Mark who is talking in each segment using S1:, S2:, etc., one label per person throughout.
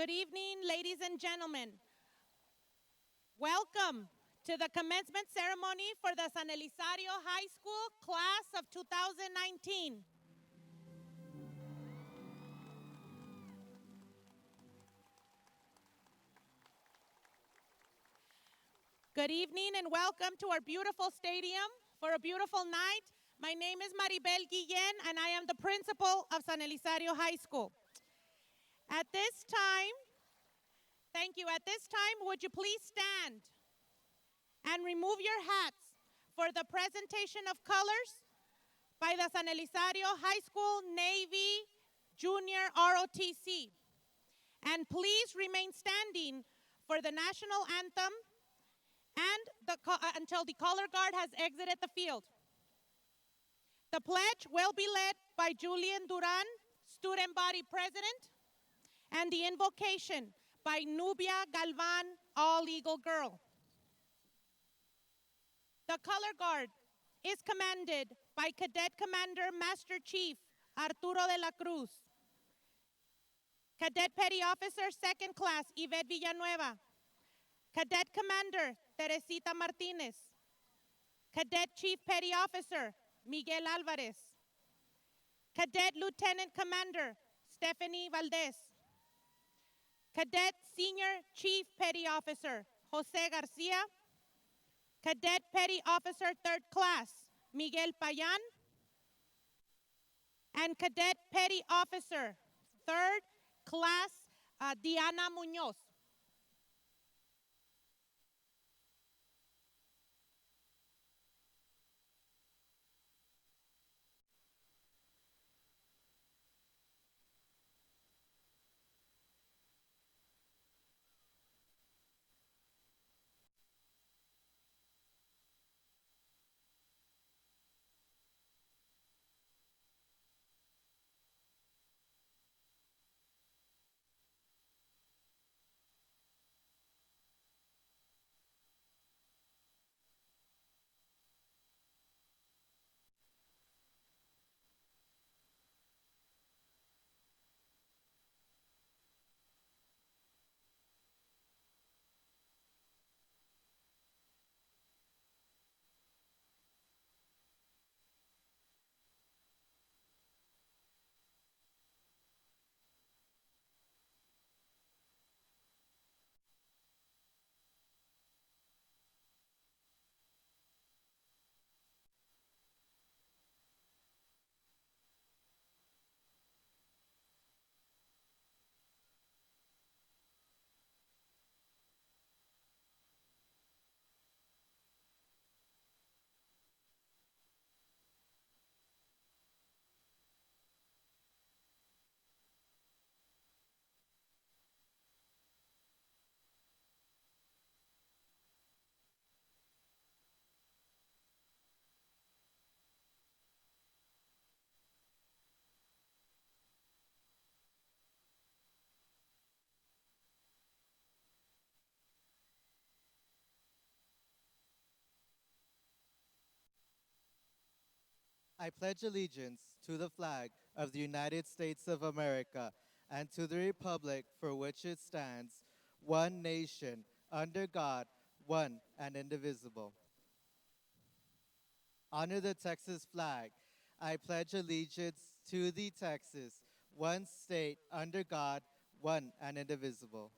S1: Good evening, ladies and gentlemen. Welcome to the commencement ceremony for the San Elizario High School class of 2019. Good evening and welcome to our beautiful stadium for a beautiful night. My name is Maribel Guillen and I am the principal of San Elizario High School. At this time, thank you. At this time, would you please stand and remove your hats for the presentation of colors by the San Elizario High School Navy Junior ROTC. And please remain standing for the national anthem and until the color guard has exited the field. The pledge will be led by Julian Duran, student body president, and the invocation by Nubia Galvan, all-Eagle girl. The color guard is commanded by Cadet Commander Master Chief Arturo de la Cruz, Cadet Petty Officer 2nd Class Yvette Villanueva, Cadet Commander Teresita Martinez, Cadet Chief Petty Officer Miguel Alvarez, Cadet Lieutenant Commander Stephanie Valdez, Cadet Senior Chief Petty Officer Jose Garcia, Cadet Petty Officer 3rd Class Miguel Payan, and Cadet Petty Officer 3rd Class Diana Munoz.
S2: I pledge allegiance to the flag of the United States of America and to the republic for which it stands, one nation, under God, one and indivisible. Honor the Texas flag. I pledge allegiance to the Texas, one state, under God, one and indivisible.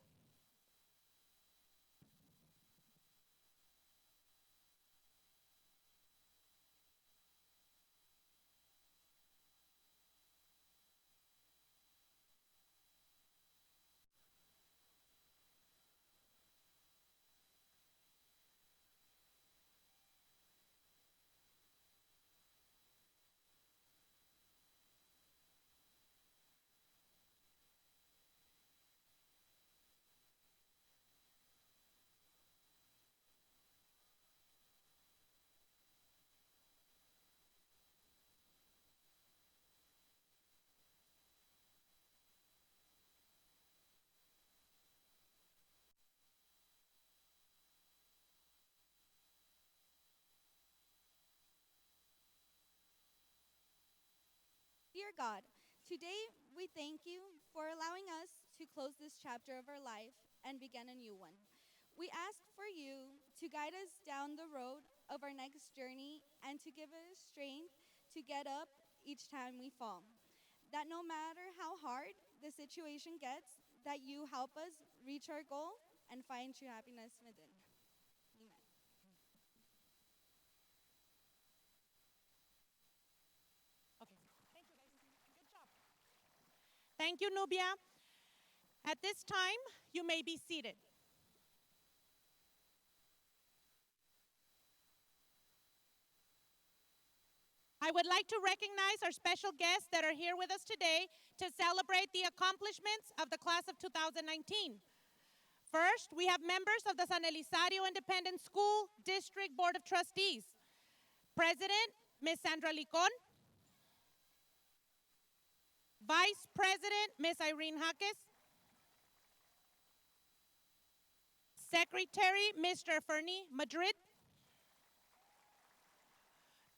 S3: Dear God, today we thank you for allowing us to close this chapter of our life and begin a new one. We ask for you to guide us down the road of our next journey and to give us strength to get up each time we fall. That no matter how hard the situation gets, that you help us reach our goal and find true happiness within. Amen.
S1: Okay. Thank you, guys. Good job. Thank you, Nubia. At this time, you may be seated. I would like to recognize our special guests that are here with us today to celebrate the accomplishments of the class of 2019. First, we have members of the San Elizario Independent School District Board of Trustees. President, Ms. Sandra Licon. Vice President, Ms. Irene Jaques. Secretary, Mr. Fernie Madrid.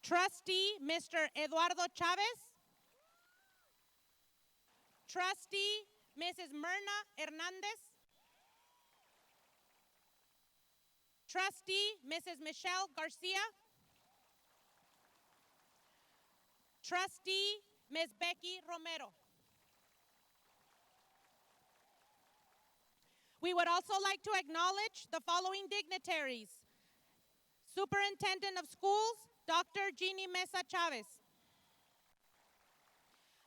S1: Trustee, Mr. Eduardo Chavez. Trustee, Mrs. Myrna Hernandez. Trustee, Mrs. Michelle Garcia. Trustee, Ms. Becky Romero. We would also like to acknowledge the following dignitaries. Superintendent of Schools, Dr. Jeannie Mesa Chavez.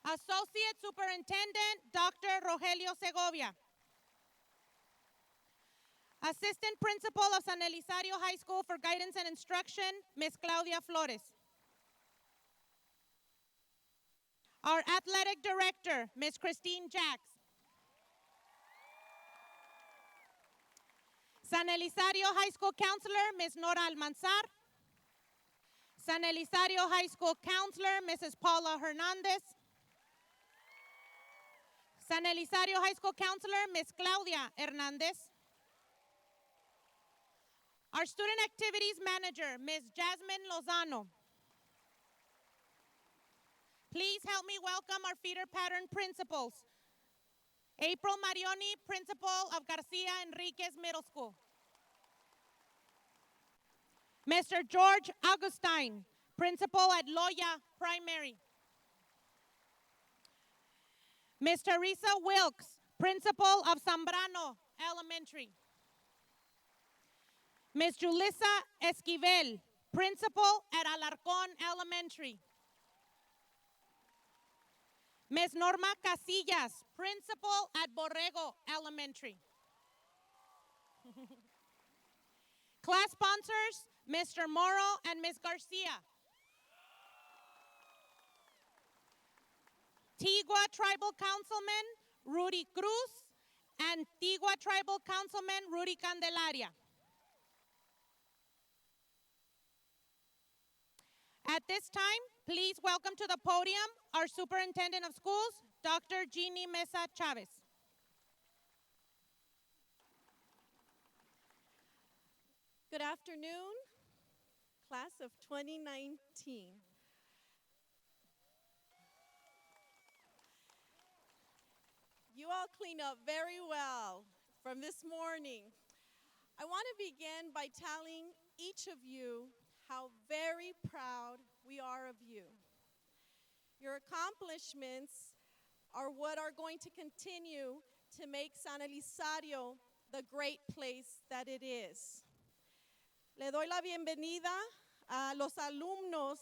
S1: Associate Superintendent, Dr. Rogelio Segovia. Assistant Principal of San Elizario High School for Guidance and Instruction, Ms. Claudia Flores. Our Athletic Director, Ms. Christine Jacks. San Elizario High School Counselor, Ms. Nora Almanzar. San Elizario High School Counselor, Mrs. Paula Hernandez. San Elizario High School Counselor, Ms. Claudia Hernandez. Our Student Activities Manager, Ms. Jasmine Lozano. Please help me welcome our feeder pattern principals. April Marioni, Principal of Garcia Enriquez Middle School. Mr. George Augustine, Principal at Loya Primary. Ms. Teresa Wilkes, Principal of Zambrano Elementary. Ms. Julissa Esquivel, Principal at Alarcón Elementary. Ms. Norma Casillas, Principal at Borrego Elementary. Class sponsors, Mr. Morrow and Ms. Garcia. Tigua Tribal Councilman Rudy Cruz and Tigua Tribal Councilman Rudy Candelaria. At this time, please welcome to the podium our Superintendent of Schools, Dr. Jeannie Mesa Chavez.
S4: Good afternoon, class of 2019. You all cleaned up very well from this morning. I want to begin by telling each of you how very proud we are of you. Your accomplishments are what are going to continue to make San Elizario the great place that it is. Le doy la bienvenida a los alumnos.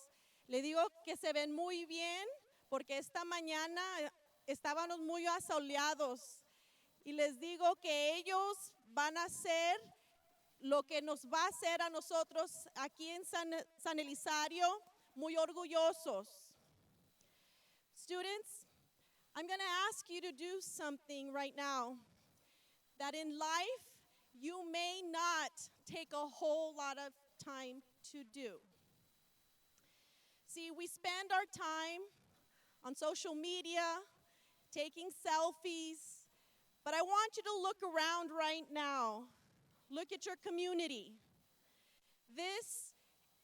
S4: Le digo que se ven muy bien porque esta mañana estábamos muy asoleados. Y les digo que ellos van a hacer lo que nos va a hacer a nosotros aquí en San Elizario muy orgullosos. Students, I'm going to ask you to do something right now that in life you may not take a whole lot of time to do. See, we spend our time on social media, taking selfies, but I want you to look around right now. Look at your community.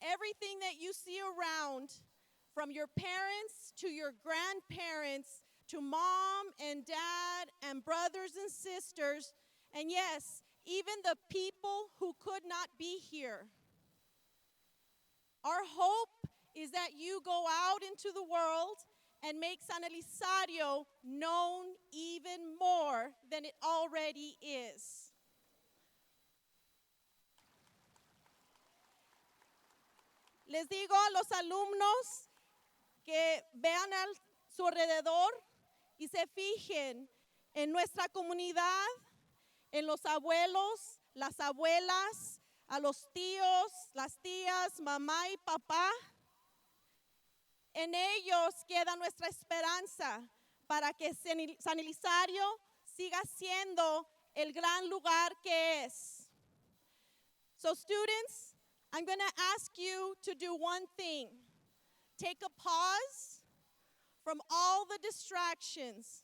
S4: Everything that you see around, from your parents to your grandparents, to mom and dad and brothers and sisters, and yes, even the people who could not be here. Our hope is that you go out into the world and make San Elizario known even more than it already is. Les digo a los alumnos que vean a su alrededor y se fijen en nuestra comunidad, en los abuelos, las abuelas, a los tíos, las tías, mamá y papá. En ellos queda nuestra esperanza para que San Elizario siga siendo el gran lugar que es. So students, I'm going to ask you to do one thing. Take a pause from all the distractions.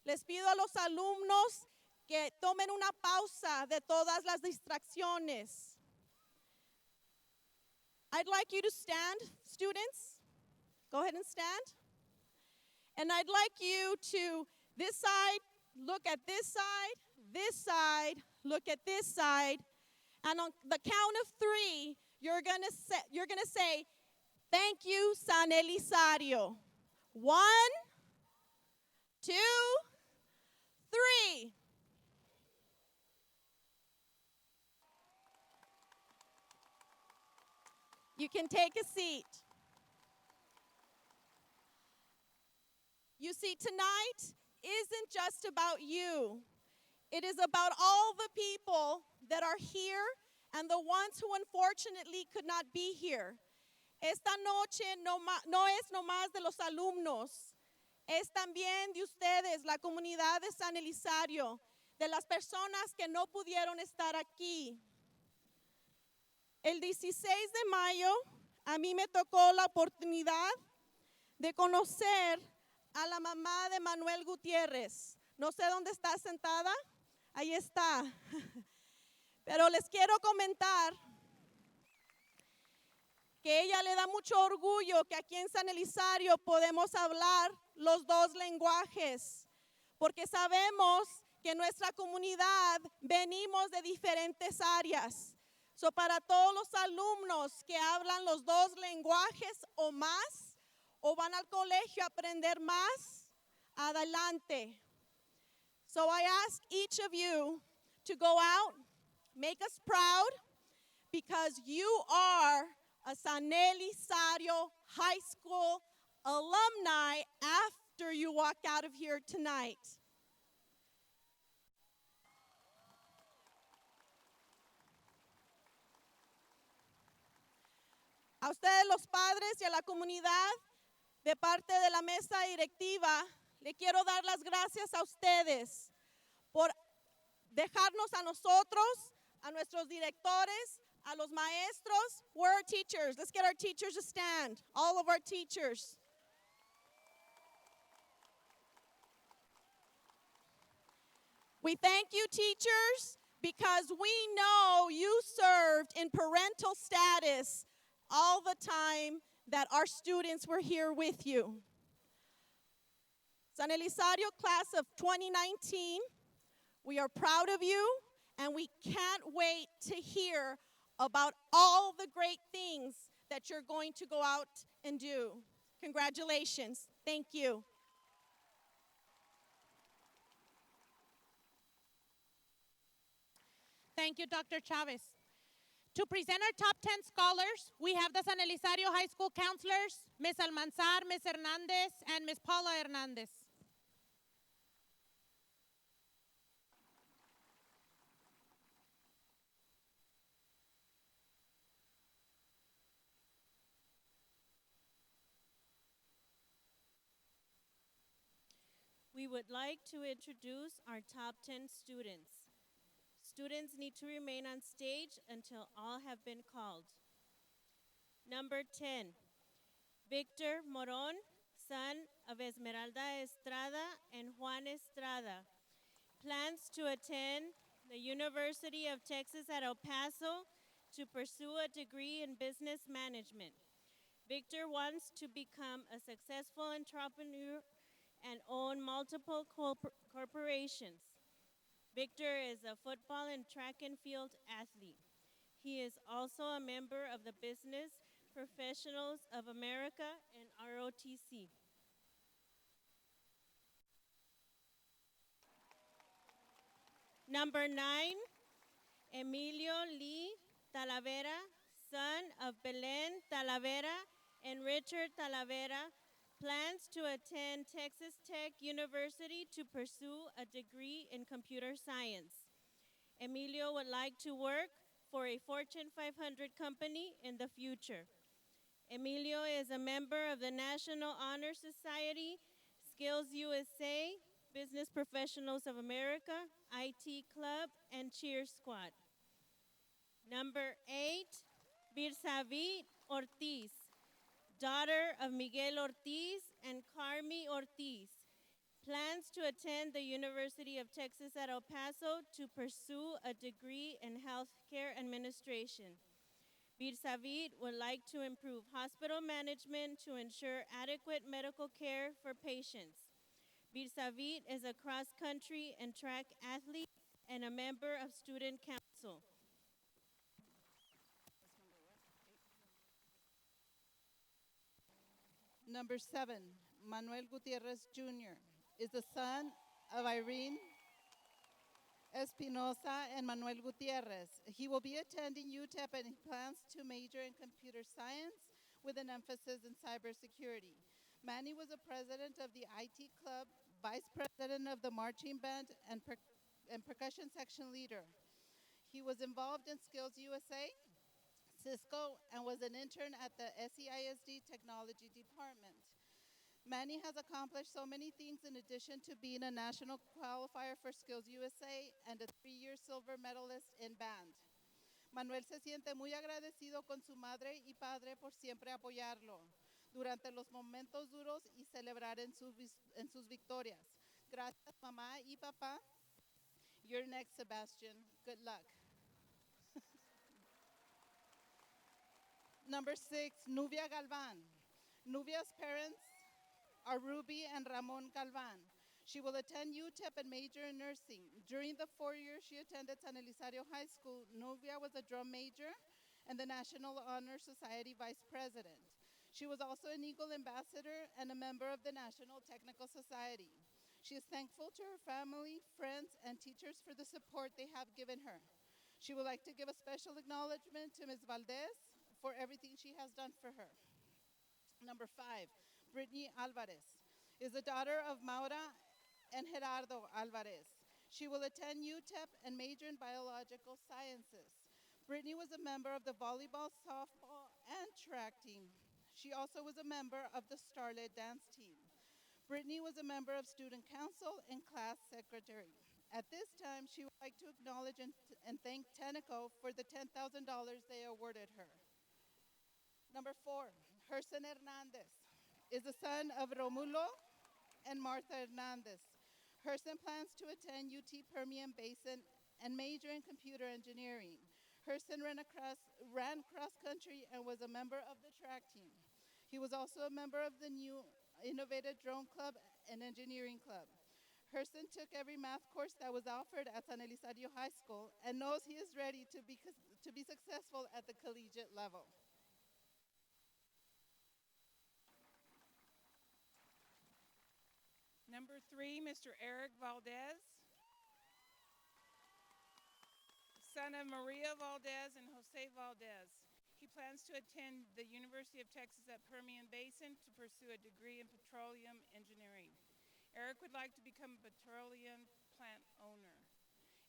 S4: Les pido a los alumnos que tomen una pausa de todas las distracciones. I'd like you to stand, students. Go ahead and stand. And I'd like you to, this side, look at this side, look at this side. And on the count of 3, you're gonna say, thank you, San Elizario. 1, 2, 3. You can take a seat. You see, tonight isn't just about you. It is about all the people that are here and the ones who unfortunately could not be here. Esta noche no es nomás de los alumnos, es también de ustedes, la comunidad de San Elizario, de las personas que no pudieron estar aquí. El 16 de mayo, a mí me tocó la oportunidad de conocer a la mamá de Manuel Gutiérrez. No sé dónde está sentada, ahí está. Pero les quiero comentar que ella le da mucho orgullo que aquí en San Elizario podemos hablar los 2 lenguajes, porque sabemos que en nuestra comunidad venimos de diferentes áreas. So, para todos los alumnos que hablan los 2 lenguajes o más, o van al colegio a aprender más, adelante. So I ask each of you to go out, make us proud, because you are a San Elizario High School alumni after you walk out of here tonight. A ustedes los padres y a la comunidad, de parte de la mesa directiva, le quiero dar las gracias a ustedes por dejarnos a nosotros, a nuestros directores, a los maestros. Where are our teachers? Let's get our teachers to stand. All of our teachers. We thank you, teachers, because we know you served in parental status all the time that our students were here with you. San Elizario class of 2019, we are proud of you, and we can't wait to hear about all the great things that you're going to go out and do. Congratulations. Thank you.
S1: Thank you, Dr. Chavez. To present our top 10 scholars, we have the San Elizario High School counselors, Ms. Almanzar, Ms. Hernandez, and Ms. Paula Hernandez.
S5: We would like to introduce our top 10 students. Students need to remain on stage until all have been called. Number 10, Victor Moron, son of Esmeralda Estrada and Juan Estrada. Plans to attend the University of Texas at El Paso to pursue a degree in business management. Victor wants to become a successful entrepreneur and own multiple corporations. Victor is a football and track and field athlete. He is also a member of the Business Professionals of America and ROTC. Number 9, Emilio Lee Talavera, son of Belen Talavera and Richard Talavera, plans to attend Texas Tech University to pursue a degree in computer science. Emilio would like to work for a Fortune 500 company in the future. Emilio is a member of the National Honor Society, Skills USA, Business Professionals of America, IT Club, and Cheer Squad. Number 8, Birsavit Ortiz, daughter of Miguel Ortiz and Carmi Ortiz, plans to attend the University of Texas at El Paso to pursue a degree in healthcare administration. Birsavit would like to improve hospital management to ensure adequate medical care for patients. Birsavit is a cross-country and track athlete and a member of student council.
S6: Number 7, Manuel Gutierrez Jr. is the son of Irene Espinosa and Manuel Gutierrez. He will be attending UTEP and he plans to major in computer science with an emphasis in cybersecurity. Manny was the president of the IT Club, vice president of the marching band, and percussion section leader. He was involved in Skills USA, Cisco, and was an intern at the SEHS Technology Department. Manny has accomplished so many things in addition to being a national qualifier for Skills USA and a 3-year silver medalist in band. Manuel se siente muy agradecido con su madre y padre por siempre apoyarlo durante los momentos duros y celebrar en sus victorias. Gracias, mamá y papá. You're next, Sebastian. Good luck. Number 6, Nubia Galvan. Nubia's parents are Ruby and Ramon Galvan. She will attend UTEP and major in nursing. During the 4 years she attended San Elizario High School, Nubia was a drum major and the National Honor Society vice president. She was also an Eagle ambassador and a member of the National Technical Society. She is thankful to her family, friends, and teachers for the support they have given her. She would like to give a special acknowledgement to Ms. Valdez for everything she has done for her. Number 5, Brittany Alvarez is the daughter of Maura and Gerardo Alvarez. She will attend UTEP and major in biological sciences. Brittany was a member of the volleyball, softball, and track team. She also was a member of the Starlet dance team. Brittany was a member of student council and class secretary. At this time, she would like to acknowledge and thank Tenneco for the $10,000 they awarded her. Number 4, Gerson Hernandez is the son of Romulo and Martha Hernandez. Gerson plans to attend UT Permian Basin and major in computer engineering. Gerson ran cross country and was a member of the track team. He was also a member of the new Innovative Drone Club and Engineering Club. Gerson took every math course that was offered at San Elizario High School and knows he is ready to be successful at the collegiate level.
S7: Number 3, Mr. Eric Valdez, son of Maria Valdez and Jose Valdez. He plans to attend the University of Texas at Permian Basin to pursue a degree in petroleum engineering. Eric would like to become a petroleum plant owner.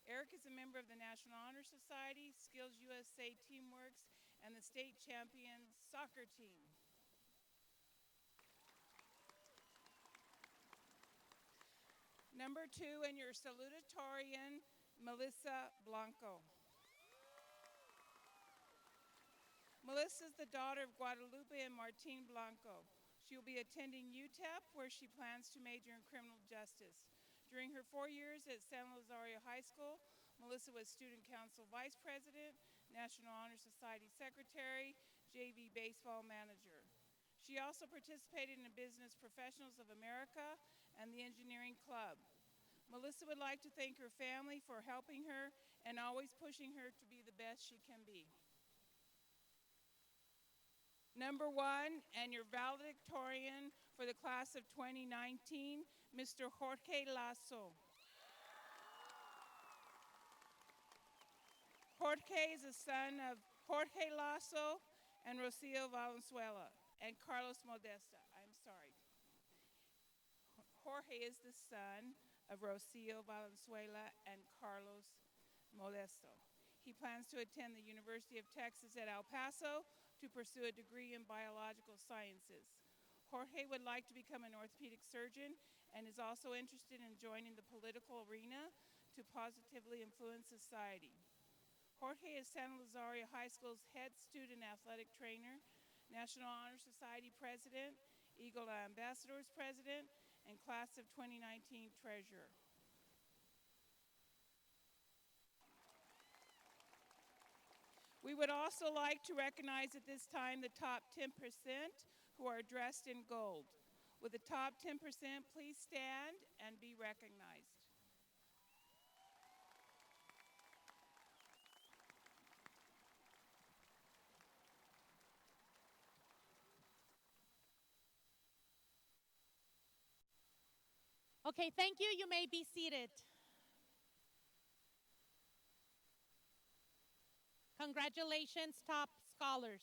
S7: Eric is a member of the National Honor Society, Skills USA Teamworks, and the state champion soccer team. Number 2, and your salutatorian, Melissa Blanco. Melissa is the daughter of Guadalupe and Martin Blanco. She will be attending UTEP, where she plans to major in criminal justice. During her 4 years at San Elizario High School, Melissa was Student Council Vice President, National Honor Society Secretary, JV Baseball Manager. She also participated in the Business Professionals of America and the Engineering Club. Melissa would like to thank her family for helping her and always pushing her to be the best she can be. Number one, and your valedictorian for the class of 2019, Mr. Jorge Lasso. Jorge is the son of Jorge Lasso and Rocio Valenzuela and Carlos Modesta. I'm sorry. Jorge is the son of Rocio Valenzuela and Carlos Modesto. He plans to attend the University of Texas at El Paso to pursue a degree in biological sciences. Jorge would like to become an orthopedic surgeon and is also interested in joining the political arena to positively influence society. Jorge is San Elizario High School's head student athletic trainer, National Honor Society president, Eagle Ambassadors president, and class of 2019 treasurer. We would also like to recognize at this time the top 10% who are dressed in gold. Would the top 10% please stand and be recognized?
S1: Okay, thank you. You may be seated. Congratulations, top scholars.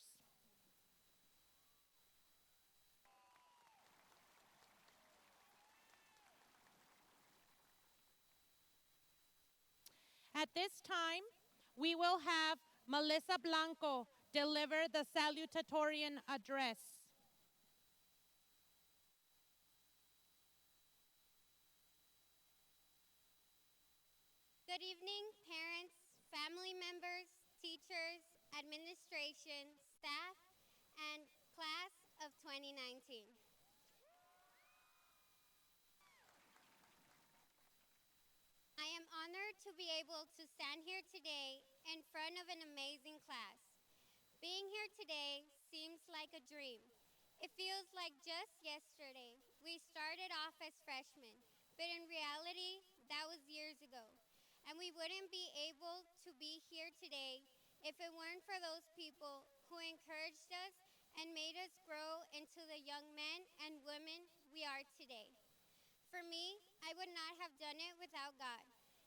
S1: At this time, we will have Melissa Blanco deliver the salutatorian address.
S8: Good evening, parents, family members, teachers, administration, staff, and class of 2019. I am honored to be able to stand here today in front of an amazing class. Being here today seems like a dream. It feels like just yesterday we started off as freshmen, but in reality, that was years ago. And we wouldn't be able to be here today if it weren't for those people who encouraged us and made us grow into the young men and women we are today. For me, I would not have done it without God.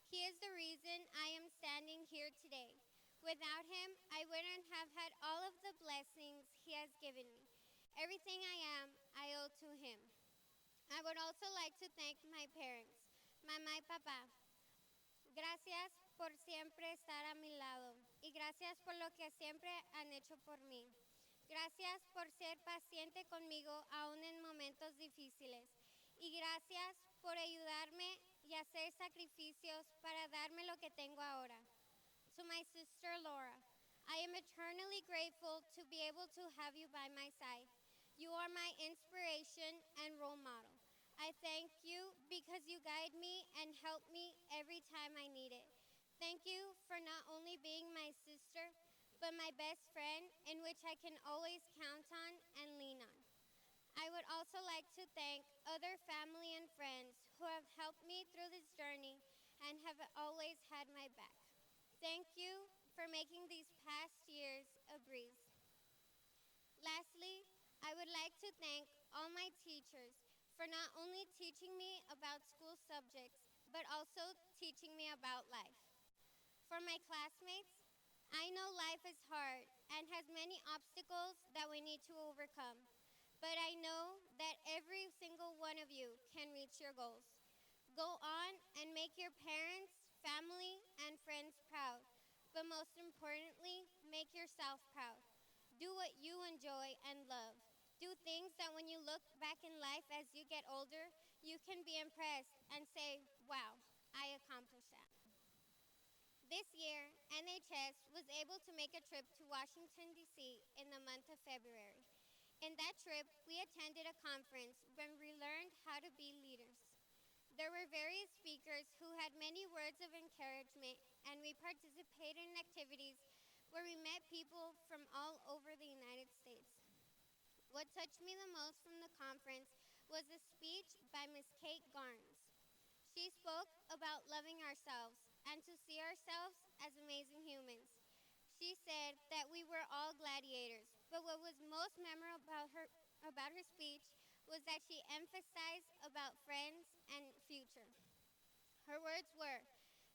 S8: He is the reason I am standing here today. Without him, I wouldn't have had all of the blessings he has given me. Everything I am, I owe to him. I would also like to thank my parents, mamá y papá. Gracias por siempre estar a mi lado y gracias por lo que siempre han hecho por mí. Gracias por ser paciente conmigo aún en momentos difíciles. Y gracias por ayudarme y hacer sacrificios para darme lo que tengo ahora. To my sister Laura, I am eternally grateful to be able to have you by my side. You are my inspiration and role model. I thank you because you guide me and help me every time I need it. Thank you for not only being my sister, but my best friend in which I can always count on and lean on. I would also like to thank other family and friends who have helped me through this journey and have always had my back. Thank you for making these past years a breeze. Lastly, I would like to thank all my teachers for not only teaching me about school subjects, but also teaching me about life. For my classmates, I know life is hard and has many obstacles that we need to overcome. But I know that every single one of you can reach your goals. Go on and make your parents, family, and friends proud. But most importantly, make yourself proud. Do what you enjoy and love. Do things that when you look back in life as you get older, you can be impressed and say, wow, I accomplished that. This year, NHS was able to make a trip to Washington, D.C. in the month of February. In that trip, we attended a conference where we learned how to be leaders. There were various speakers who had many words of encouragement, and we participated in activities where we met people from all over the United States. What touched me the most from the conference was a speech by Miss Kate Garnes. She spoke about loving ourselves and to see ourselves as amazing humans. She said that we were all gladiators, but what was most memorable about her speech was that she emphasized about friends and future. Her words were,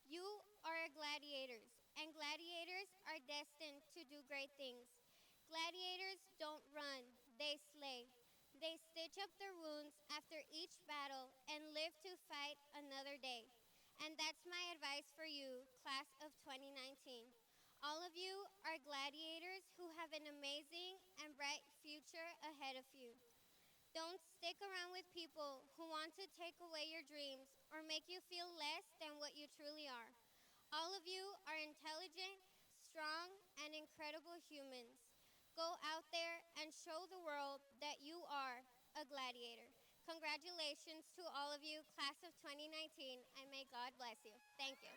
S8: "You are gladiators, and gladiators are destined to do great things. Gladiators don't run, they slay. They stitch up their wounds after each battle and live to fight another day." And that's my advice for you, class of 2019. All of you are gladiators who have an amazing and bright future ahead of you. Don't stick around with people who want to take away your dreams or make you feel less than what you truly are. All of you are intelligent, strong, and incredible humans. Go out there and show the world that you are a gladiator. Congratulations to all of you, class of 2019, and may God bless you. Thank you.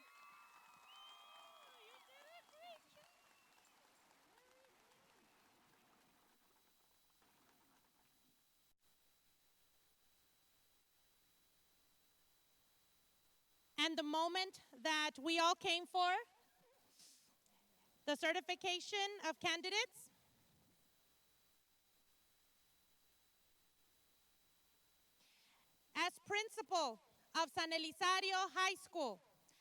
S1: And the moment that we all came for, the certification of candidates. As principal of San Elizario High School,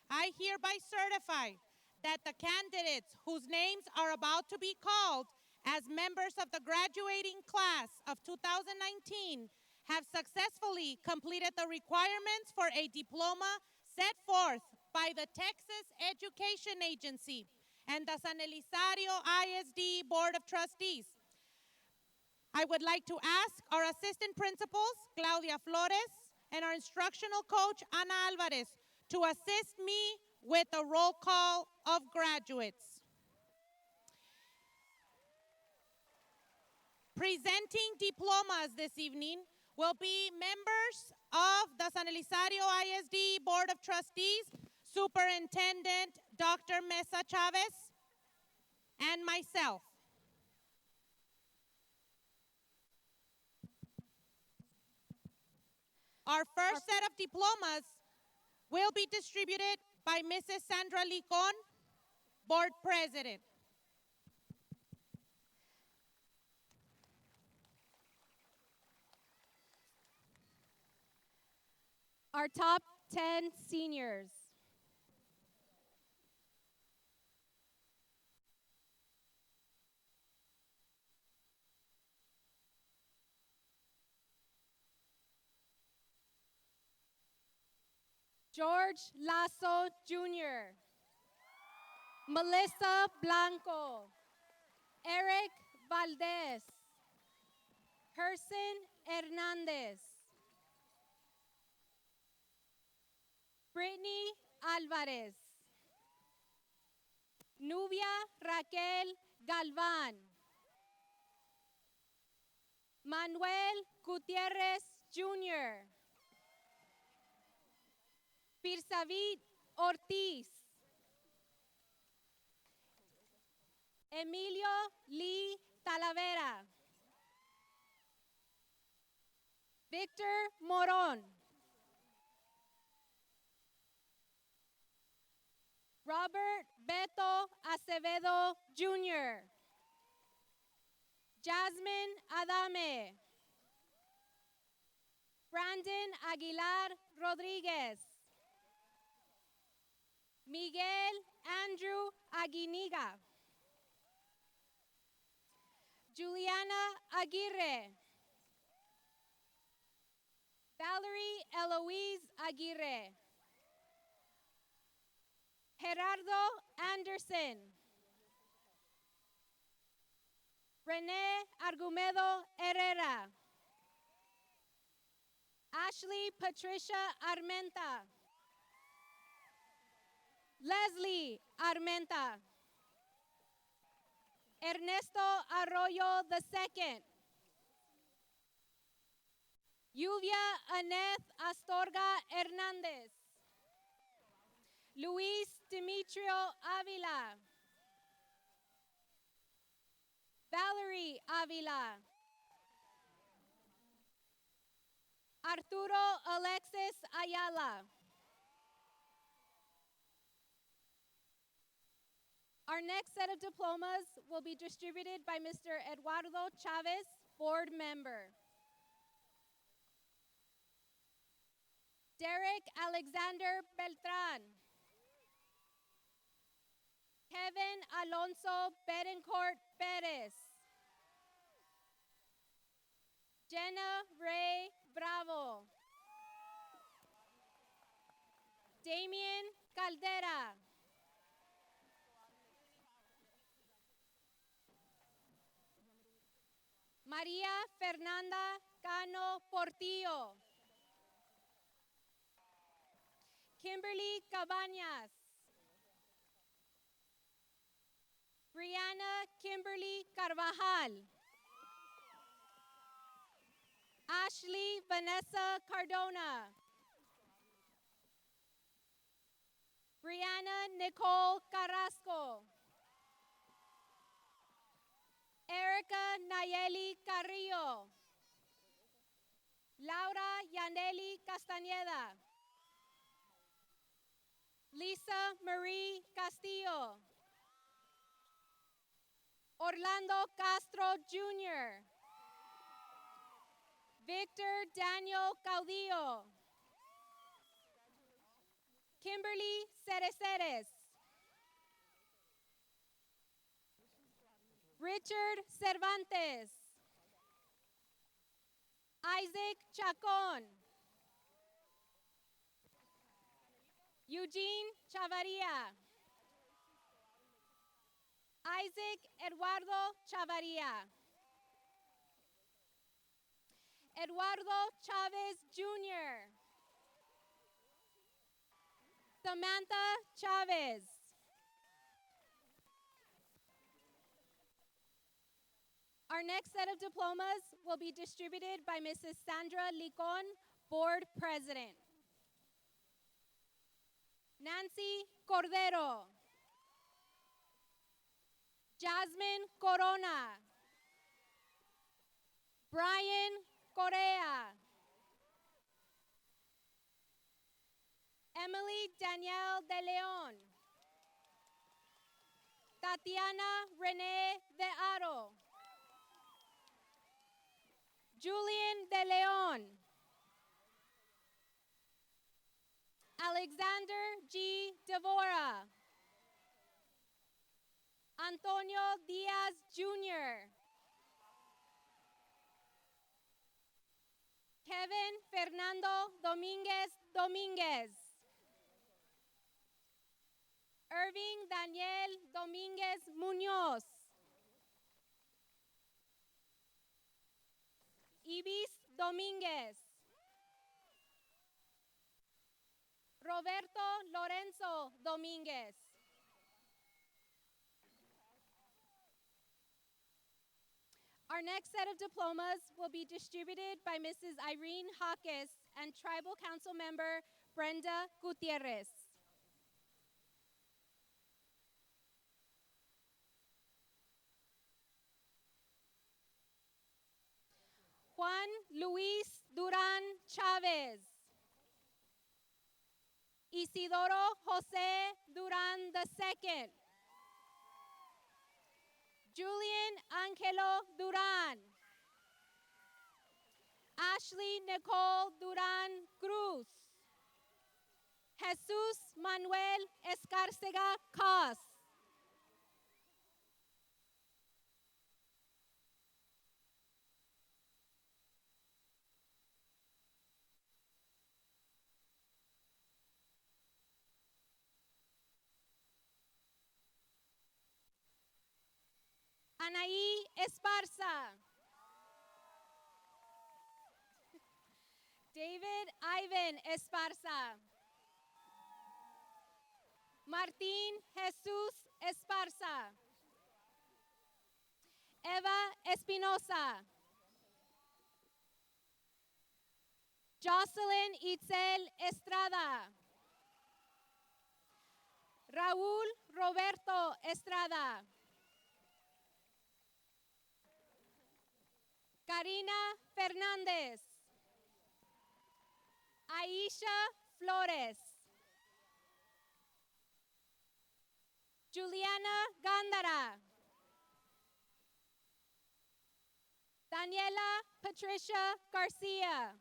S1: I hereby certify that the candidates whose names are about to be called as members of the graduating class of 2019 have successfully completed the requirements for a diploma set forth by the Texas Education Agency and the San Elizario I.S.D. Board of Trustees. I would like to ask our assistant principals, Claudia Flores, and our instructional coach, Ana Alvarez, to assist me with a roll call of graduates. Presenting diplomas this evening will be members of the San Elizario I.S.D. Board of Trustees, Superintendent Dr. Mesa Chavez, and myself. Our first set of diplomas will be distributed by Mrs. Sandra Licon, Board President.
S9: Our top 10 seniors. George Lasso Jr., Melissa Blanco, Eric Valdez, Herson Hernandez, Brittany Alvarez, Nubia Raquel Galvan, Manuel Gutierrez Jr., Pirsavid Ortiz, Emilio Lee Talavera, Victor Moron, Robert Beto Acevedo Jr., Jasmine Adame, Brandon Aguilar Rodriguez, Miguel Andrew Aguiniga, Juliana Aguirre, Valerie Eloise Aguirre, Gerardo Anderson, Renee Argumedo Herrera, Ashley Patricia Armenta, Leslie Armenta, Ernesto Arroyo II, Lluvia Aneth Astorga Hernandez, Luis Demetrio Avila, Valerie Avila, Arturo Alexis Ayala. Our next set of diplomas will be distributed by Mr. Eduardo Chavez, board member. Derek Alexander Beltran. Kevin Alonso Betancourt Perez. Jenna Ray Bravo. Damien Caldera. María Fernanda Cano Portillo. Kimberly Cabañas. Brianna Kimberly Carvajal. Ashley Vanessa Cardona. Brianna Nicole Carrasco. Erica Nayeli Carrillo. Laura Yaneli Castañeda. Lisa Marie Castillo. Orlando Castro Jr. Victor Daniel Caudillo. Kimberly Cereceres. Richard Cervantes. Isaac Chacon. Eugene Chavaria. Isaac Eduardo Chavaria. Eduardo Chavez Jr. Samantha Chavez. Our next set of diplomas will be distributed by Mrs. Sandra Licon, board president. Nancy Cordero. Jasmine Corona. Brian Correa. Emily Danielle De Leon. Tatiana Renee De Aro. Julian De Leon. Alexander G. Devora. Antonio Diaz Jr. Kevin Fernando Dominguez Dominguez. Irving Daniel Dominguez Muñoz. Ibis Dominguez. Roberto Lorenzo Dominguez. Our next set of diplomas will be distributed by Mrs. Irene Hawkes and Tribal Council member Brenda Gutierrez. Juan Luis Duran Chavez. Isidoro Jose Duran II. Julian Angelo Duran. Ashley Nicole Duran Cruz. Jesus Manuel Escárcega Cos. Anaí Esparza. David Ivan Esparza. Martín Jesús Esparza. Eva Espinosa. Jocelyn Itzel Estrada. Raúl Roberto Estrada. Karina Fernández. Aisha Flores. Juliana Gandara. Daniela Patricia Garcia.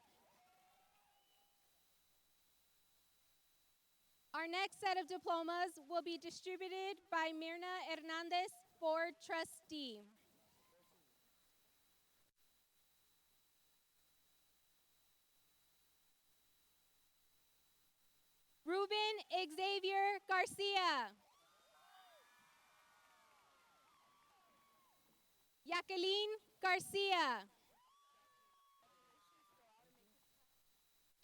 S9: Our next set of diplomas will be distributed by Mirna Hernandez, Board Trustee. Ruben Xavier Garcia. Jacqueline Garcia.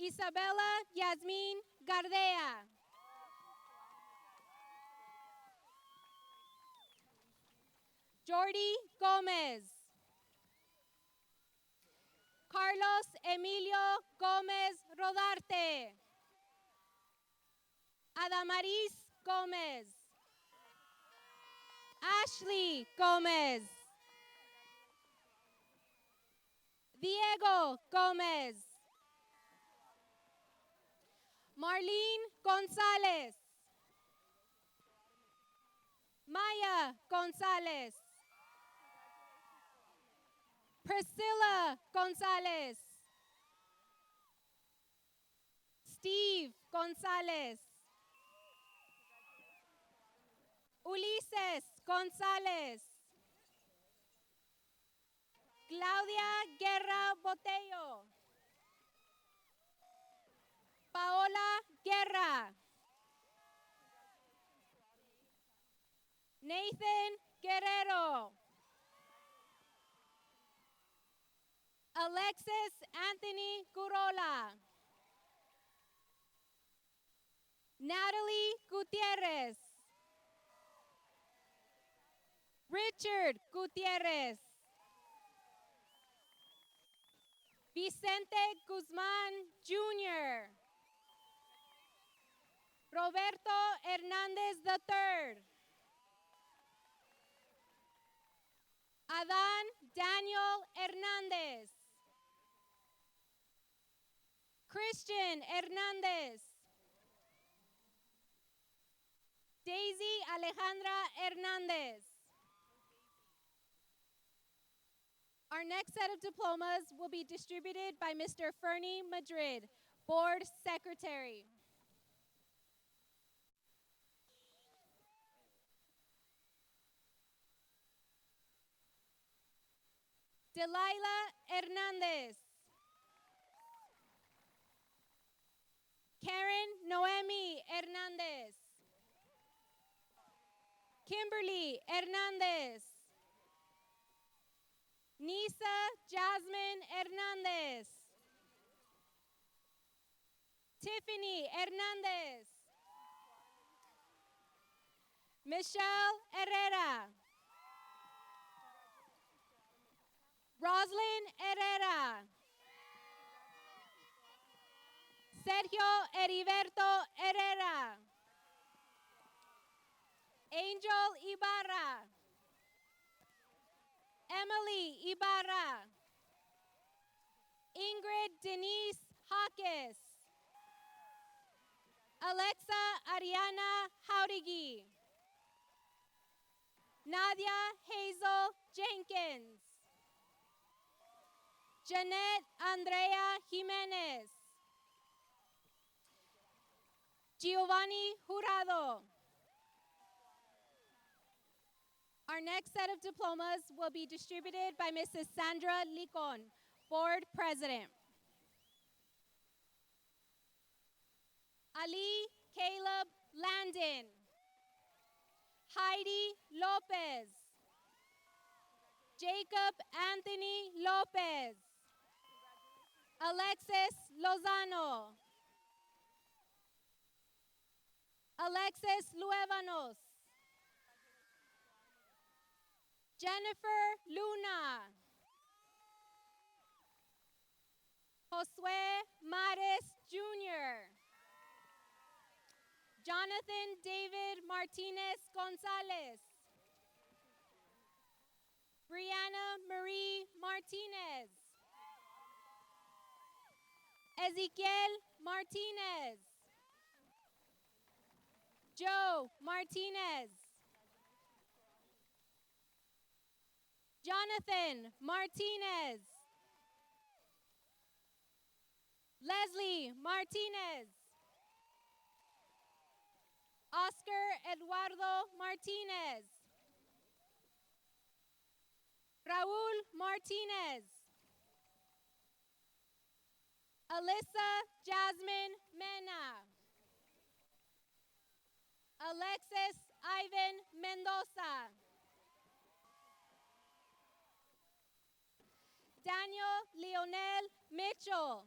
S9: Isabella Yasmin Gardea. Jordi Gomez. Carlos Emilio Gomez Rodarte. Adamaris Gomez. Ashley Gomez. Diego Gomez. Marlene Gonzalez. Maya Gonzalez. Priscilla Gonzalez. Steve Gonzalez. Ulises Gonzalez. Claudia Guerra Botello. Paola Guerra. Nathan Guerrero. Alexis Anthony Curola. Natalie Gutierrez. Richard Gutierrez. Vicente Guzman Jr. Roberto Hernandez III. Adán Daniel Hernandez. Christian Hernandez. Daisy Alejandra Hernandez. Our next set of diplomas will be distributed by Mr. Fernie Madrid, Board Secretary. Delilah Hernandez. Karen Noemi Hernandez. Kimberly Hernandez. Nisa Jasmine Hernandez. Tiffany Hernandez. Michelle Herrera. Roslyn Herrera. Sergio Heriberto Herrera. Angel Ibarra. Emily Ibarra. Ingrid Denise Hawkes. Alexa Ariana Jauregui. Nadia Hazel Jenkins. Jeanette Andrea Jimenez. Giovanni Jurado. Our next set of diplomas will be distributed by Mrs. Sandra Licon, Board President. Ali Caleb Landon. Heidi Lopez. Jacob Anthony Lopez. Alexis Lozano. Alexis Luevanos. Jennifer Luna. Josue Mares Jr. Jonathan David Martinez Gonzalez. Brianna Marie Martinez. Ezequiel Martinez. Joe Martinez. Jonathan Martinez. Leslie Martinez. Oscar Eduardo Martinez. Raul Martinez. Alyssa Jasmine Mena. Alexis Ivan Mendoza. Daniel Leonel Mitchell.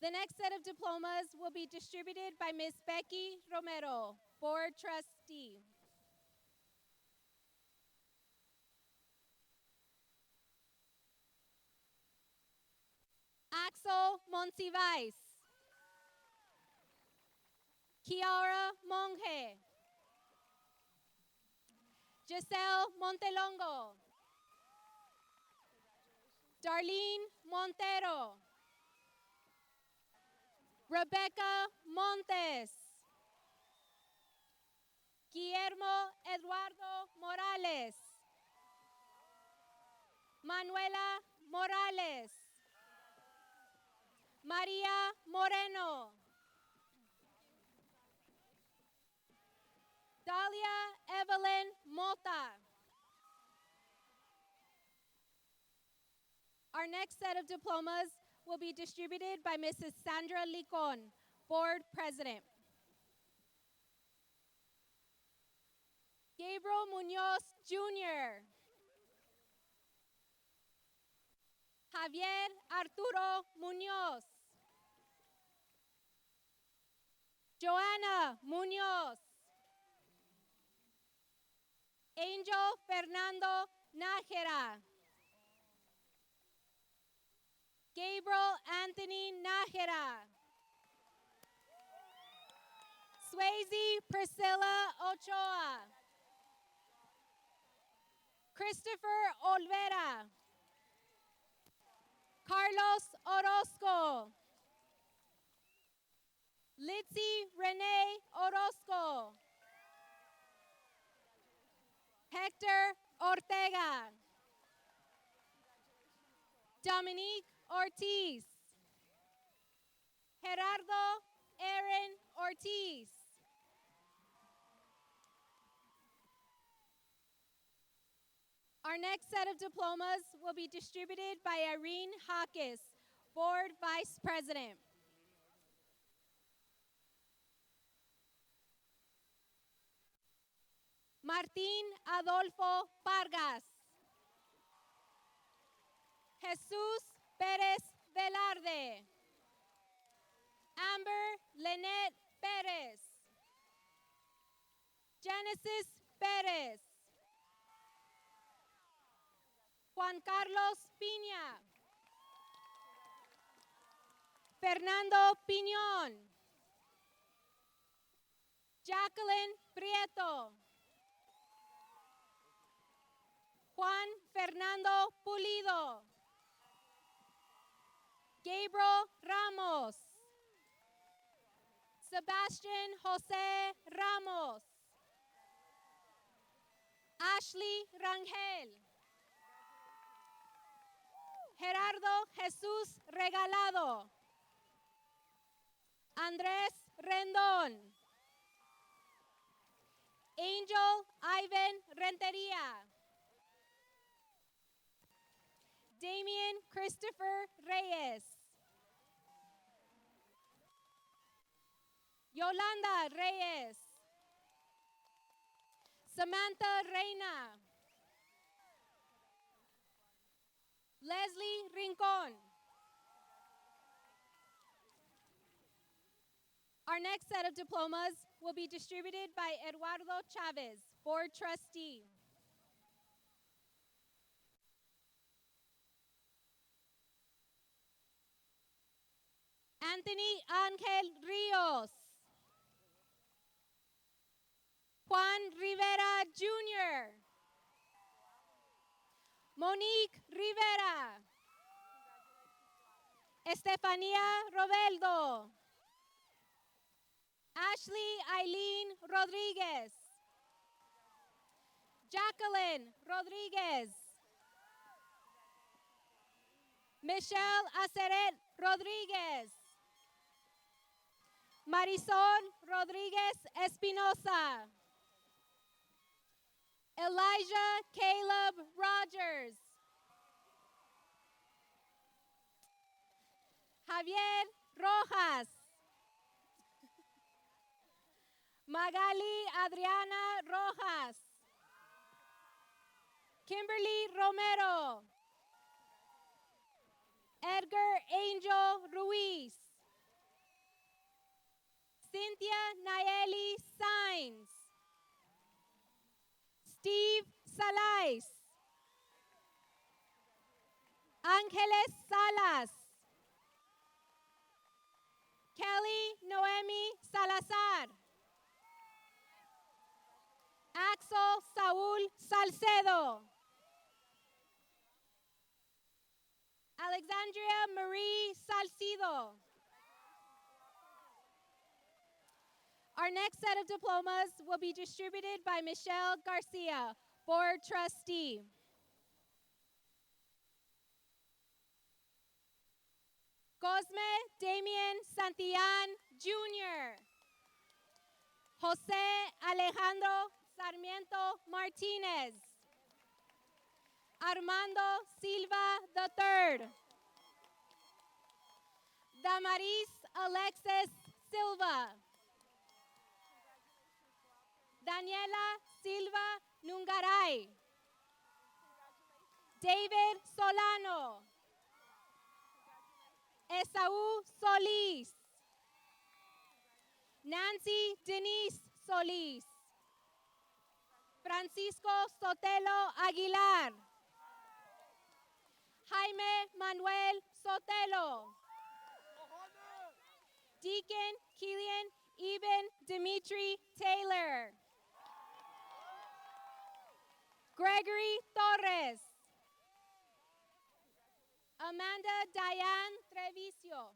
S9: The next set of diplomas will be distributed by Ms. Becky Romero, Board Trustee. Axel Monsivais. Kiara Monge. Giselle Montelongo. Darlene Montero. Rebecca Montes. Guillermo Eduardo Morales. Manuela Morales. Maria Moreno. Dalia Evelyn Mota. Our next set of diplomas will be distributed by Mrs. Sandra Licon, Board President. Gabriel Munoz Jr. Javier Arturo Munoz. Joanna Munoz. Angel Fernando Nájera. Gabriel Anthony Nájera. Swayze Priscilla Ochoa. Christopher Olvera. Carlos Orozco. Litzy Renee Orozco. Hector Ortega. Dominique Ortiz. Gerardo Aaron Ortiz. Our next set of diplomas will be distributed by Irene Hawkes, Board Vice President. Martín Adolfo Vargas. Jesús Pérez Velarde. Amber Lynette Pérez. Genesis Pérez. Juan Carlos Piña. Fernando Piñón. Jacqueline Prieto. Juan Fernando Pulido. Gabriel Ramos. Sebastian Jose Ramos. Ashley Rangel. Gerardo Jesús Regalado. Andrés Rendón. Angel Ivan Renteria. Damian Christopher Reyes. Yolanda Reyes. Samantha Reina. Leslie Rincon. Our next set of diplomas will be distributed by Eduardo Chavez, Board Trustee. Anthony Ángel Ríos. Juan Rivera Jr. Monique Rivera. Estefanía Robeldo. Ashley Eileen Rodriguez. Jacqueline Rodriguez. Michelle Aceret Rodriguez. Marisol Rodriguez Espinosa. Elijah Caleb Rogers. Javier Rojas. Magali Adriana Rojas. Kimberly Romero. Edgar Angel Ruiz. Cynthia Nayeli Sainz. Steve Salais. Ángeles Salas. Kelly Noemi Salazar. Axel Saúl Salcedo. Alexandria Marie Salcido. Our next set of diplomas will be distributed by Michelle Garcia, Board Trustee. Cosme Damien Santillan, Jr. Jose Alejandro Sarmiento Martinez. Armando Silva III. Damaris Alexis Silva. Daniela Silva Nungaray. David Solano. Esaú Solís. Nancy Denise Solís. Francisco Sotelo Aguilar. Jaime Manuel Sotelo. Deacon Kilian Eben Dimitri Taylor. Gregory Torres. Amanda Diane Treviso.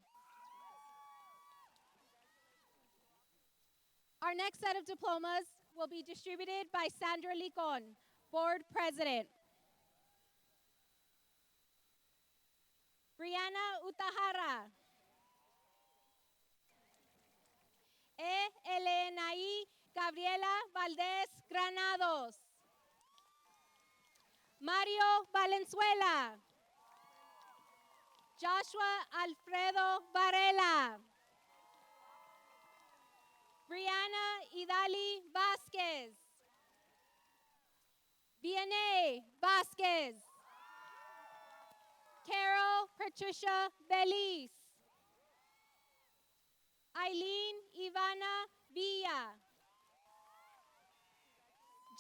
S9: Our next set of diplomas will be distributed by Sandra Licon, Board President. Brianna Utahara. Elenaí Gabriela Valdés Granados. Mario Valenzuela. Joshua Alfredo Varela. Brianna Idali Vasquez. Vianney Vasquez. Carol Patricia Belize. Eileen Ivana Villa.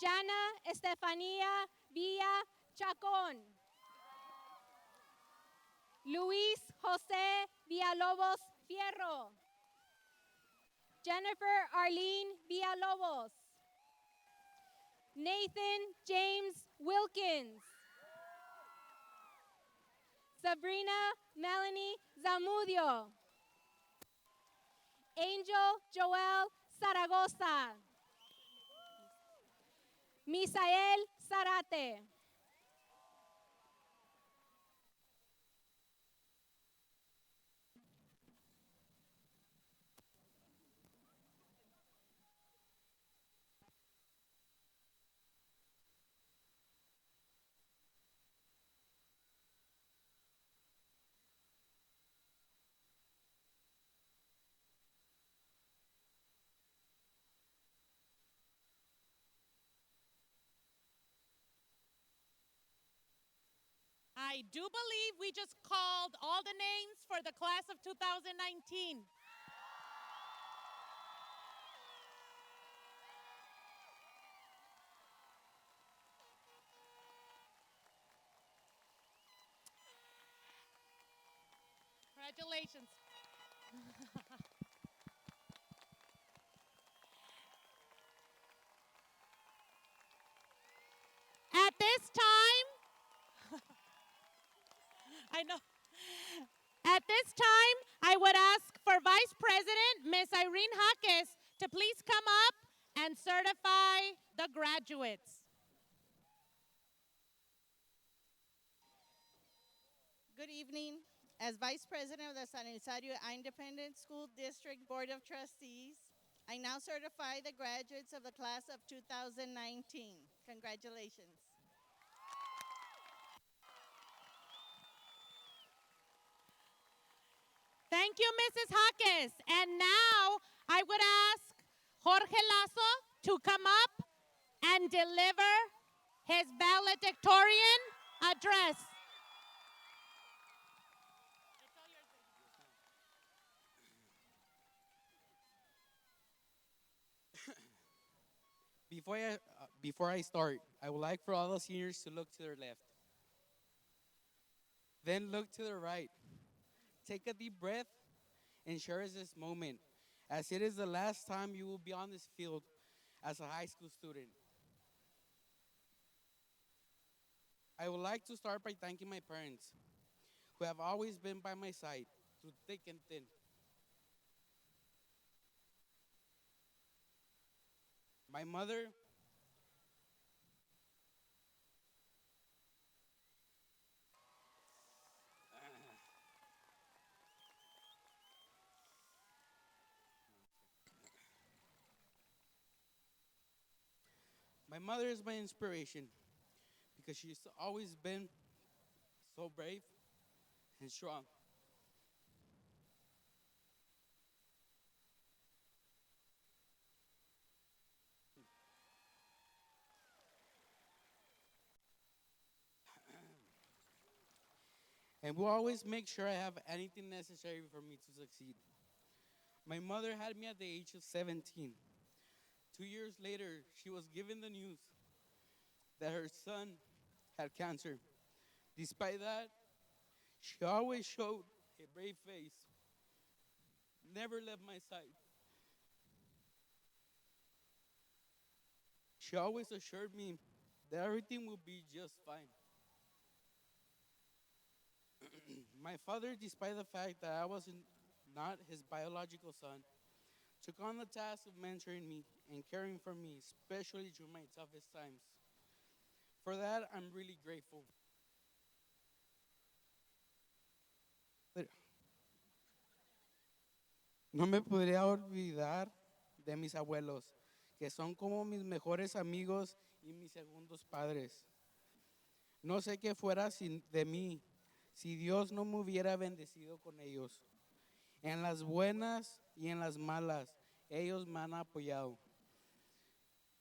S9: Jana Estefania Villa Chacon. Luis José Villalobos Fierro. Jennifer Arlene Villalobos. Nathan James Wilkins. Sabrina Melanie Zamudio. Angel Joel Zaragoza. Misael Zarate.
S1: I do believe we just called all the names for the class of 2019. Congratulations. At this time, I know. At At this time, I would ask for Vice President Ms. Irene Jaques to please come up and certify the graduates.
S10: Good evening. As Vice President of the San Elizario Independent School District Board of Trustees, I now certify the graduates of the class of 2019. Congratulations.
S1: Thank you, Mrs. Jaques. And now I would ask Jorge Lazo to come up and deliver his valedictorian address.
S11: Before I start, I would like for all the seniors to look to their left. Then look to the right. Take a deep breath and cherish this moment, as it is the last time you will be on this field as a high school student. I would like to start by thanking my parents, who have always been by my side through thick and thin. My mother, my mother is my inspiration because she's always been so brave and strong. And will always make sure I have anything necessary for me to succeed. My mother had me at the age of 17. 2 years later, she was given the news that her son had cancer. Despite that, she always showed a brave face, never left my side. She always assured me that everything would be just fine. My father, despite the fact that I was not his biological son, took on the task of mentoring me and caring for me, especially during my toughest times. For that, I'm really grateful. No me podría olvidar de mis abuelos, que son como mis mejores amigos y mis segundos padres. No sé qué fuera de mí si Dios no me hubiera bendecido con ellos. En las buenas y en las malas, ellos me han apoyado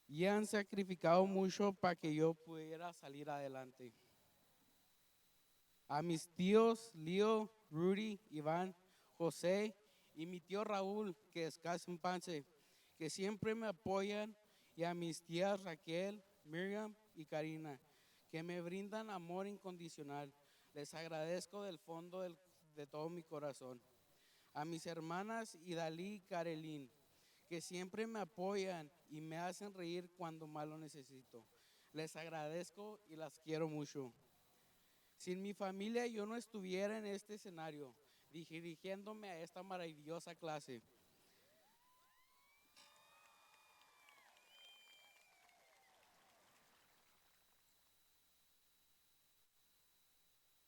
S11: y han sacrificado mucho para que yo pudiera salir adelante. A mis tíos Leo, Rudy, Iván, José y mi tío Raúl, que descanse en paz, que siempre me apoyan, y a mis tías Raquel, Miriam y Karina, que me brindan amor incondicional. Les agradezco del fondo de todo mi corazón. A mis hermanas Idalí y Karelín, que siempre me apoyan y me hacen reír cuando más lo necesito. Les agradezco y las quiero mucho. Sin mi familia yo no estuviera en este escenario, dirigiéndome a esta maravillosa clase.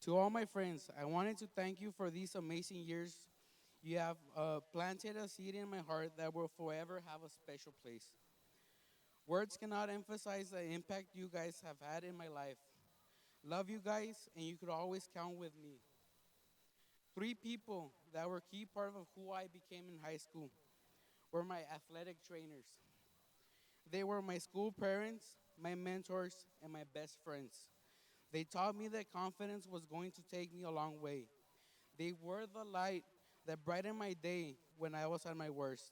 S11: To all my friends, I wanted to thank you for these amazing years. You have planted a seed in my heart that will forever have a special place. Words cannot emphasize the impact you guys have had in my life. Love you guys, and you could always count with me. Three people that were key part of who I became in high school were my athletic trainers. They were my school parents, my mentors, and my best friends. They taught me that confidence was going to take me a long way. They were the light that brightened my day when I was at my worst.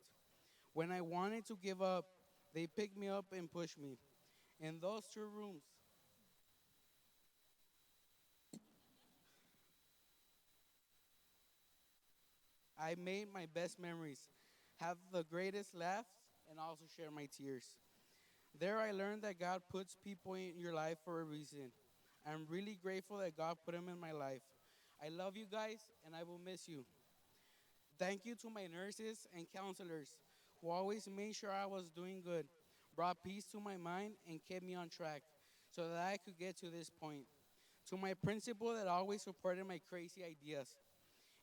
S11: When I wanted to give up, they picked me up and pushed me. In those two rooms, I made my best memories, have the greatest laughs, and also share my tears. There I learned that God puts people in your life for a reason. I'm really grateful that God put them in my life. I love you guys, and I will miss you. Thank you to my nurses and counselors who always made sure I was doing good, brought peace to my mind, and kept me on track so that I could get to this point. To my principal that always supported my crazy ideas,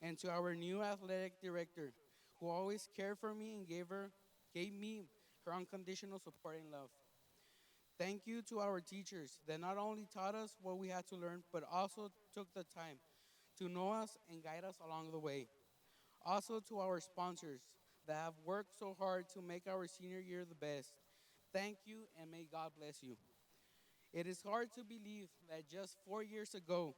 S11: and to our new athletic director who always cared for me and gave me her unconditional support and love. Thank you to our teachers that not only taught us what we had to learn, but also took the time to know us and guide us along the way. Also to our sponsors that have worked so hard to make our senior year the best. Thank you and may God bless you. It is hard to believe that just 4 years ago,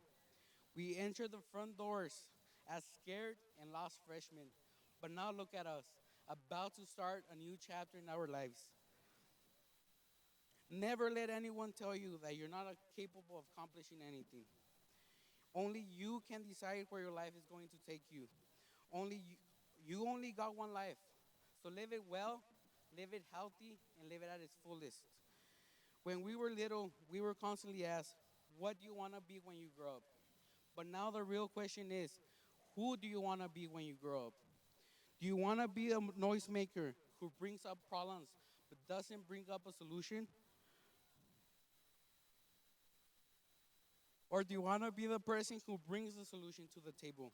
S11: we entered the front doors as scared and lost freshmen. But now look at us, about to start a new chapter in our lives. Never let anyone tell you that you're not capable of accomplishing anything. Only you can decide where your life is going to take you. You only got one life. So live it well, live it healthy, and live it at its fullest. When we were little, we were constantly asked, what do you want to be when you grow up? But now the real question is, who do you want to be when you grow up? Do you want to be a noisemaker who brings up problems but doesn't bring up a solution? Or do you want to be the person who brings the solution to the table?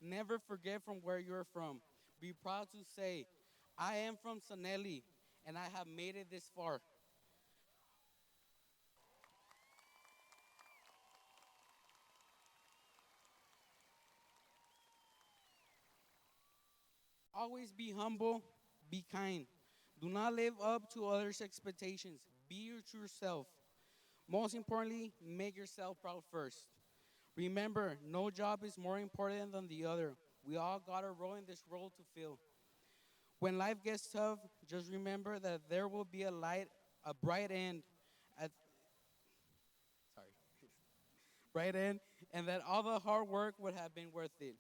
S11: Never forget from where you're from. Be proud to say, I am from Sanelli, and I have made it this far. Always be humble, be kind. Do not live up to others' expectations. Be your true self. Most importantly, make yourself proud first. Remember, no job is more important than the other. We all got a role in this world to fill. When life gets tough, just remember that there will be a bright end at sorry, bright end, and that all the hard work would have been worth it.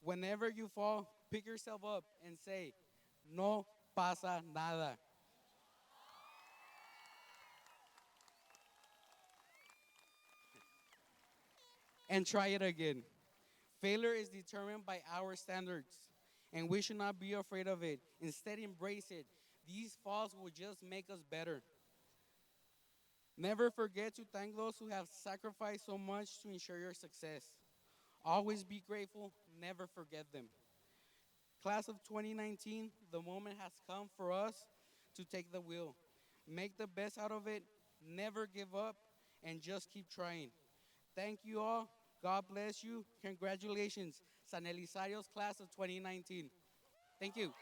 S11: Whenever you fall, pick yourself up and say, "No pasa nada," and try it again. Failure is determined by our standards, and we should not be afraid of it. Instead, embrace it. These falls will just make us better. Never forget to thank those who have sacrificed so much to ensure your success. Always be grateful, never forget them. Class of 2019, the moment has come for us to take the wheel. Make the best out of it, never give up, and just keep trying. Thank you all. God bless you. Congratulations, San Elisario's class of 2019. Thank you.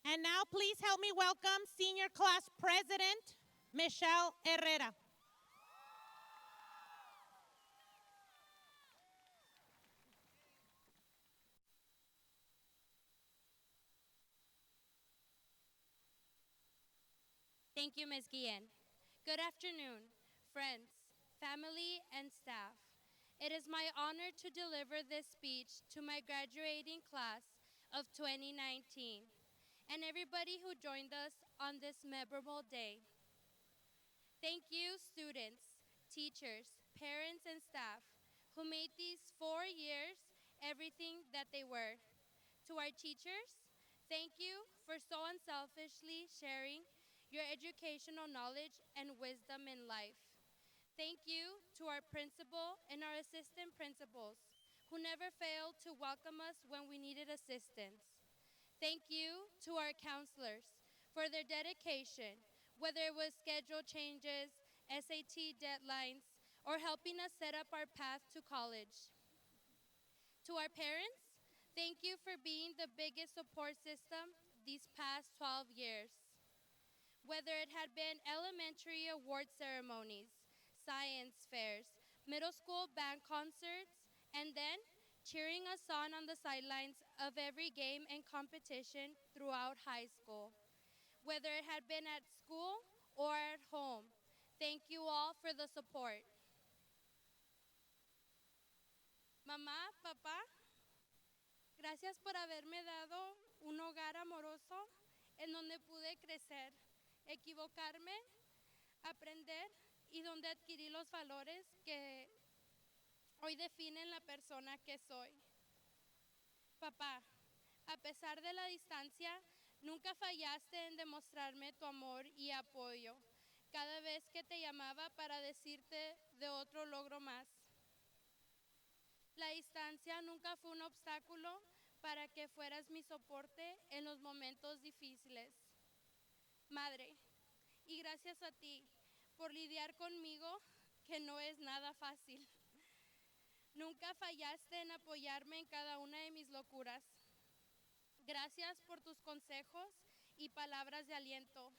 S1: And now please help me welcome Senior Class President, Michelle Herrera.
S8: Thank you, Ms. Guillen. Good afternoon, friends, family, and staff. It is my honor to deliver this speech to my graduating class of 2019 and everybody who joined us on this memorable day. Thank you, students, teachers, parents, and staff who made these 4 years everything that they were. To our teachers, thank you for so unselfishly sharing your educational knowledge and wisdom in life. Thank you to our principal and our assistant principals who never failed to welcome us when we needed assistance. Thank you to our counselors for their dedication, whether it was schedule changes, SAT deadlines, or helping us set up our path to college. To our parents, thank you for being the biggest support system these past 12 years. Whether it had been elementary award ceremonies, science fairs, middle school band concerts, and then cheering us on the sidelines of every game and competition throughout high school. Whether it had been at school or at home, thank you all for the support. Mama, Papa,
S3: Gracias por haberme dado un hogar amoroso en donde pude crecer, equivocarme, aprender y donde adquirí los valores que hoy definen la persona que soy. Papá, a pesar de la distancia, nunca fallaste en demostrarme tu amor y apoyo cada vez que te llamaba para decirte de otro logro más. La distancia nunca fue un obstáculo para que fueras mi soporte en los momentos difíciles. Madre, y gracias a ti por lidiar conmigo, que no es nada fácil. Nunca fallaste en apoyarme en cada una de mis locuras. Gracias por tus consejos y palabras de aliento.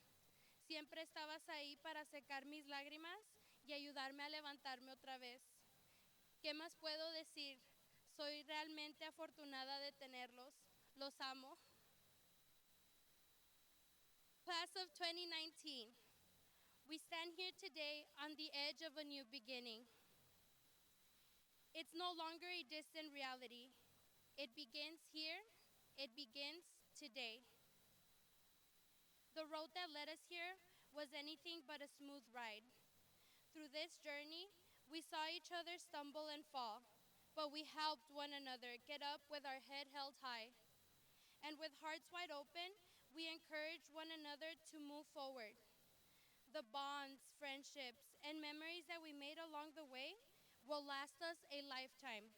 S3: Siempre estabas ahí para secar mis lágrimas y ayudarme a levantarme otra vez. ¿Qué más puedo decir? Soy realmente afortunada de tenerlos. Los amo. Class of 2019, we stand here today on the edge of a new beginning. It's no longer a distant reality. It begins here. It begins today. The road that led us here was anything but a smooth ride. Through this journey, we saw each other stumble and fall, but we helped one another get up with our head held high. And with hearts wide open, we encouraged one another to move forward. The bonds, friendships, and memories that we made along the way will last us a lifetime.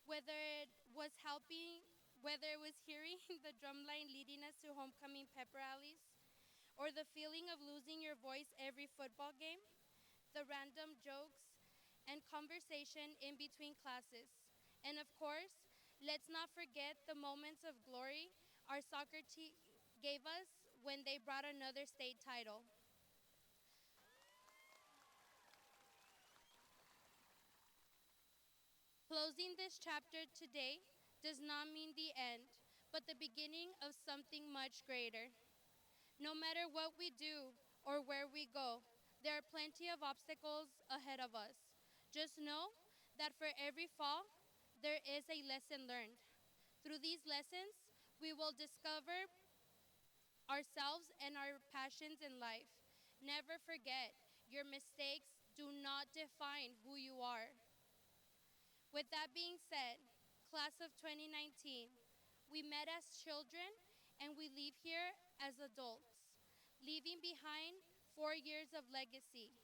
S3: Whether it was hearing the drumline leading us to homecoming pep rallies, or the feeling of losing your voice every football game, the random jokes and conversation in between classes. And of course, let's not forget the moments of glory our soccer team gave us when they brought another state title. Closing this chapter today does not mean the end, but the beginning of something much greater. No matter what we do or where we go, there are plenty of obstacles ahead of us. Just know that for every fall, there is a lesson learned. Through these lessons, we will discover ourselves and our passions in life. Never forget, your mistakes do not define who you are. With that being said, class of 2019, we met as children and we leave here as adults, leaving behind 4 years of legacy.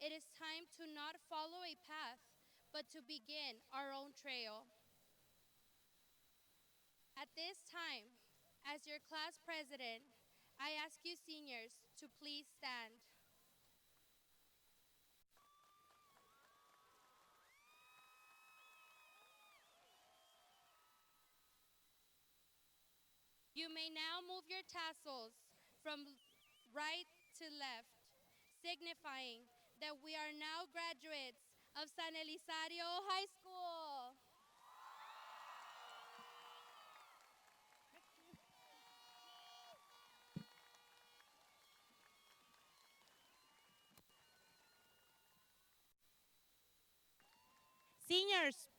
S3: It is time to not follow a path, but to begin our own trail. At this time, as your class president, I ask you seniors to please stand. You may now move your tassels from right to left, signifying that we are now graduates of San Elizario High School.
S1: Seniors,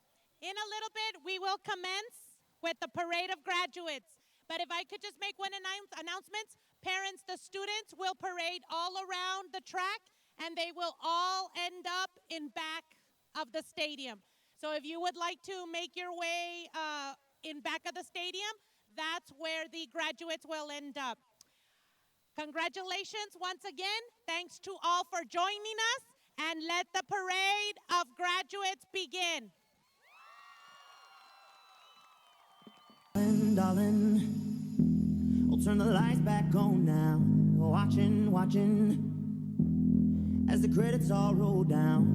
S1: in a little bit, we will commence with the parade of graduates. But if I could just make one announcement, parents, the students will parade all around the track and they will all end up in back of the stadium. So if you would like to make your way in back of the stadium, that's where the graduates will end up. Congratulations once again. Thanks to all for joining us, and let the parade of graduates begin.
S12: Darling, we'll turn the lights back on now. Watching as the credits all roll down,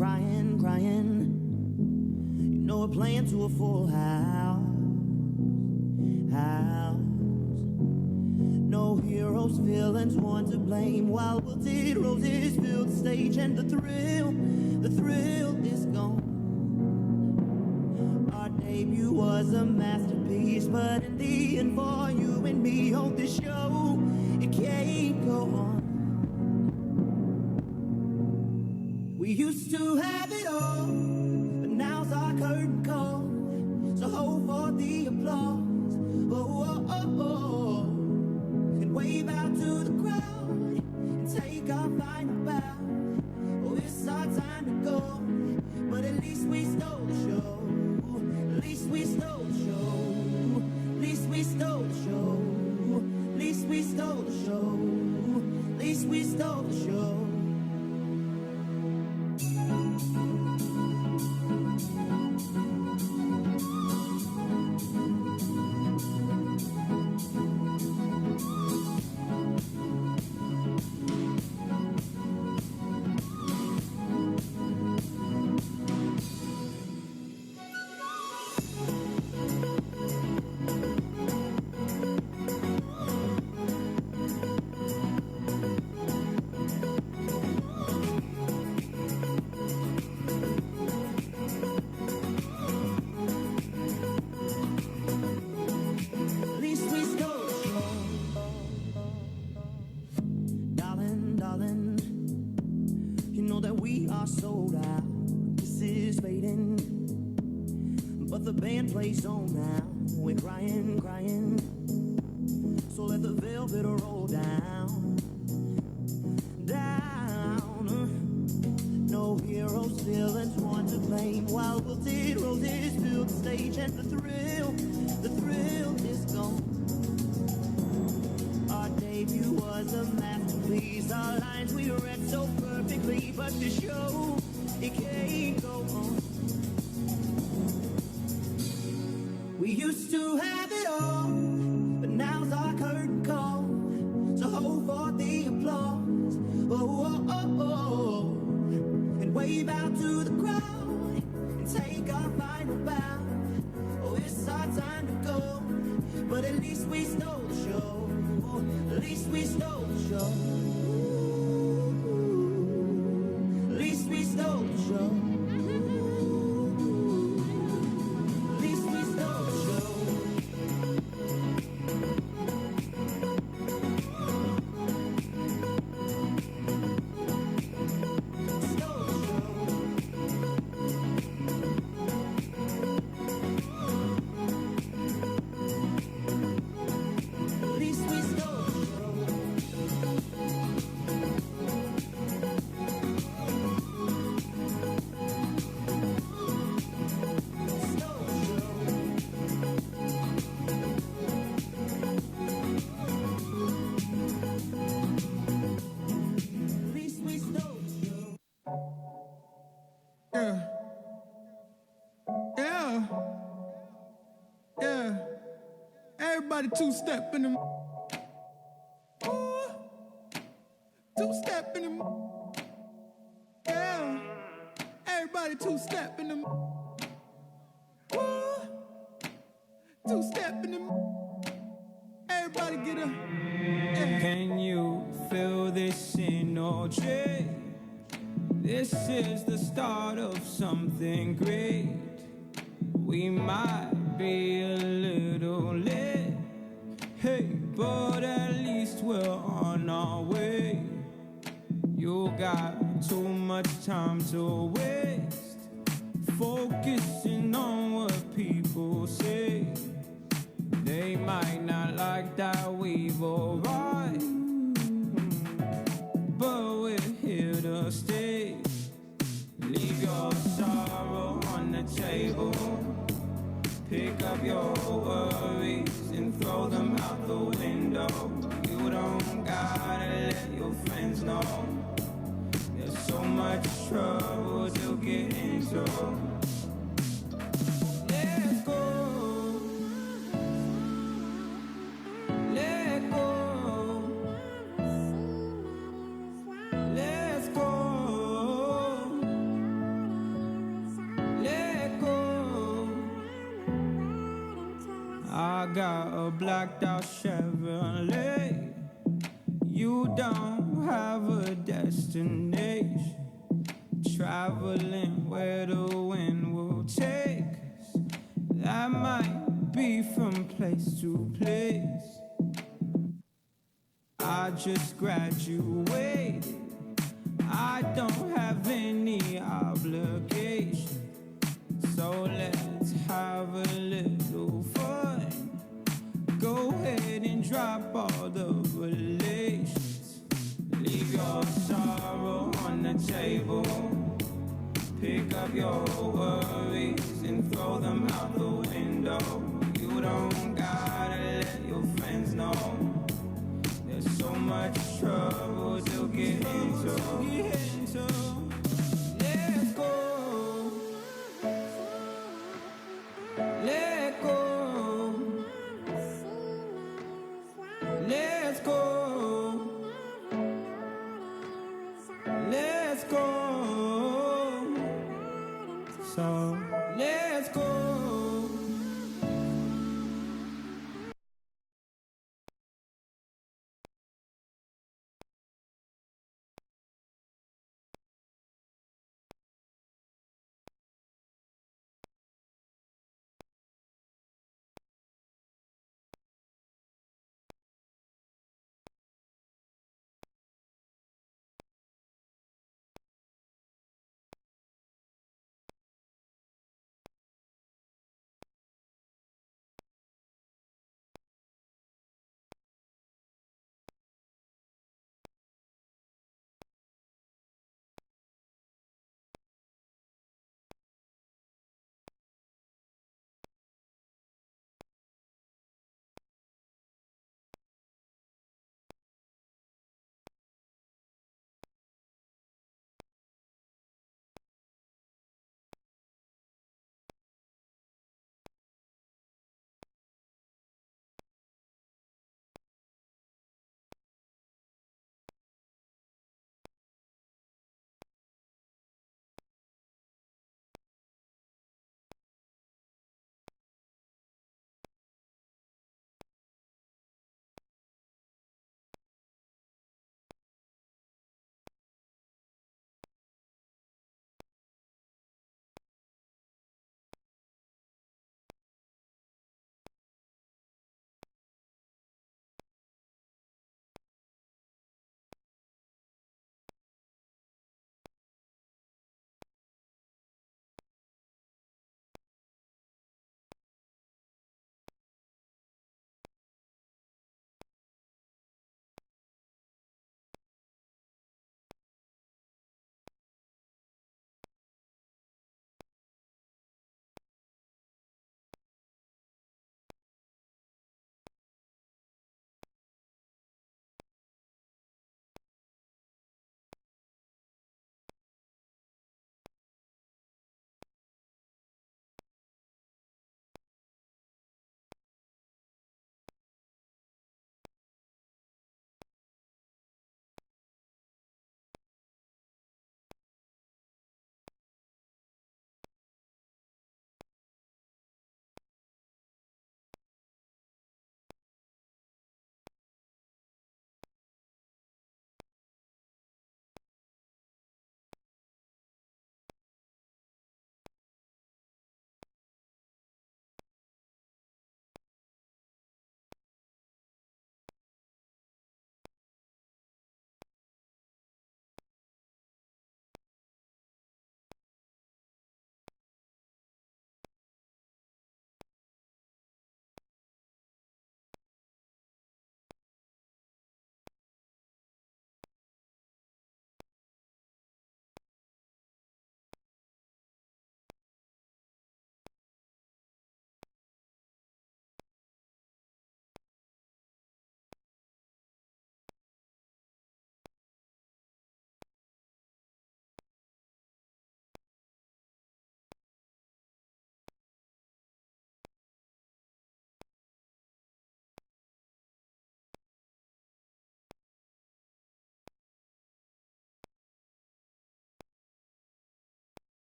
S12: and crying. You know we're playing to a full house. No heroes, villains, one to blame. While wilted roses fill the stage, and the thrill is gone. Our debut was a masterpiece, but in the end, for you and me on this show, it can't go on. We used to have it all, but now's our curtain call. So hold for the applause. Oh, oh, oh, oh. And wave out to the crowd and take our final bow. Oh, it's our time to go, but at least we stole the show. At least we stole the show. At least we stole the show. At least we stole the show. At least we stole the show. Sold out, this is fading, but the band plays on now. We're crying, crying, so let the velvet roll down, down. No heroes, villains, one to blame, while wilted roses fill the stage, and the thrill is gone. Our debut was a masterpiece, our lines we read so perfectly, but the show, it can't go on. We used to have it all, but now's our curtain call. So hold for the applause, oh, oh, oh, oh. And wave out to the crowd and take our final bow. Oh, it's our time to go, but at least we stole the show. At least we stole the show. At least we stole the show. At least we stole the show. Stole the show. At least we stole the show.
S13: Yeah. Yeah. Yeah. Everybody two-step in them. Ooh. Two-step in them. Yeah. Everybody two-step in them. Ooh. Two-step in them. Everybody get up. Yeah.
S14: Can you feel this energy? This is the start of something great. We might be a little late, hey, but at least we're on our way. You got too much time to waste, focusing on what people say. They might not like that we've arrived, but we're here to stay. Leave your sorrow on the table. Pick up your worries and throw them out the window. You don't gotta let your friends know. There's so much trouble to get into. Let go. Let go. Let's go. Let go. I got a blacked out Chevrolet. You don't have a destination. Traveling where the wind will take us. That might be from place to place. I just graduated. I don't have any obligation. So let's have a little all the relations. Leave your sorrow on the table. Pick up your worries and throw them out the window. You don't gotta let your friends know. There's so much trouble to get into. Let's go. Let go. Let's go. Let's go. So let's go.